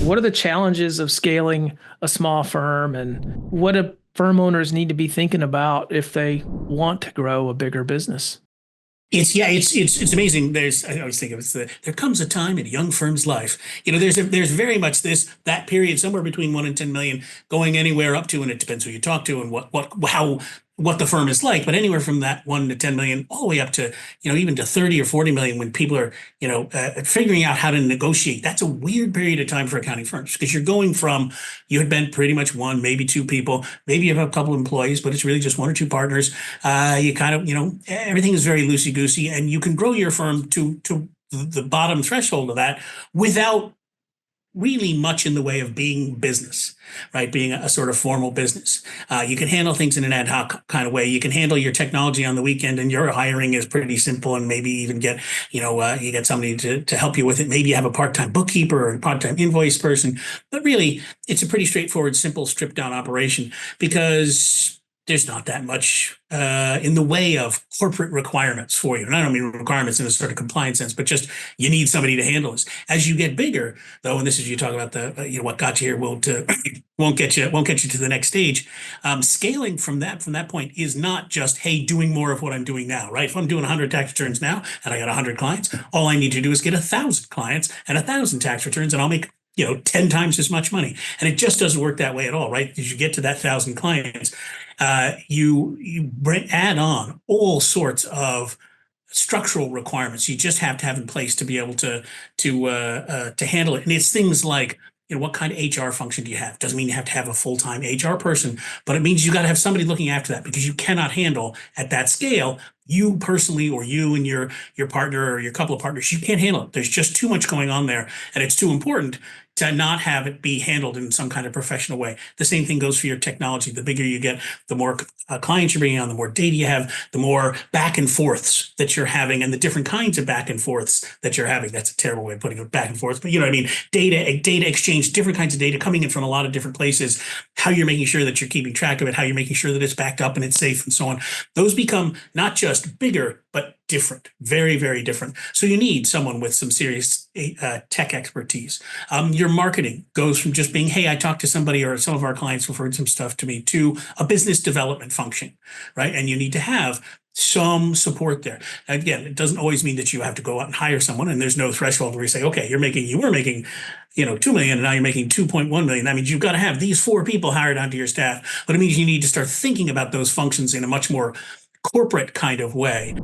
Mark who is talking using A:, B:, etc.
A: What are the challenges of scaling a small firm, and what do firm owners need to be thinking about if they want to grow a bigger business?
B: It's amazing. I always think of it as there comes a time in a young firm's life. There's very much that period somewhere between 1 and 10 million, going anywhere up to, and it depends who you talk to and what the firm is like, but anywhere from that 1 to 10 million all the way up to even to 30 or 40 million, when people are figuring out how to negotiate. That's a weird period of time for accounting firms, because you're going from, you had been pretty much one, maybe two people, maybe you have a couple of employees, but it's really just one or two partners. You kind of, everything is very loosey goosey, and you can grow your firm to the bottom threshold of that without really much in the way of being business, right? Being a sort of formal business. You can handle things in an ad hoc kind of way. You can handle your technology on the weekend, and your hiring is pretty simple, and maybe even get, you get somebody to help you with it. Maybe you have a part-time bookkeeper or a part-time invoice person, but really it's a pretty straightforward, simple, stripped down operation, because there's not that much in the way of corporate requirements for you. And I don't mean requirements in a sort of compliance sense, but just you need somebody to handle this. As you get bigger, though, and this is, you talk about the what got you here won't get you to the next stage. Scaling from that point is not just, hey, doing more of what I'm doing now, right? If I'm doing 100 tax returns now and I got 100 clients, all I need to do is get 1,000 clients and 1,000 tax returns, and I'll make 10 times as much money. And it just doesn't work that way at all, right? As you get to that 1,000 clients, you add on all sorts of structural requirements you just have to have in place to be able to handle it. And it's things like, what kind of HR function do you have? Doesn't mean you have to have a full-time HR person, but it means you got to have somebody looking after that, because you cannot handle at that scale, you personally, or you and your partner or your couple of partners, you can't handle it. There's just too much going on there, and it's too important to not have it be handled in some kind of professional way. The same thing goes for your technology. The bigger you get, the more clients you're bringing on, the more data you have, the more back and forths that you're having, and the different kinds of back and forths that you're having. That's a terrible way of putting it, back and forth, but you know what I mean? Data exchange, different kinds of data coming in from a lot of different places, how you're making sure that you're keeping track of it, how you're making sure that it's backed up and it's safe, and so on. Those become not just bigger, but different, very, very different. So you need someone with some serious tech expertise. Your marketing goes from just being, hey, I talked to somebody, or some of our clients referred some stuff to me, to a business development function, right? And you need to have some support there. Again, it doesn't always mean that you have to go out and hire someone, and there's no threshold where you say, okay, you were making 2 million, and now you're making 2.1 million. That means you've got to have these 4 people hired onto your staff, but it means you need to start thinking about those functions in a much more corporate kind of way.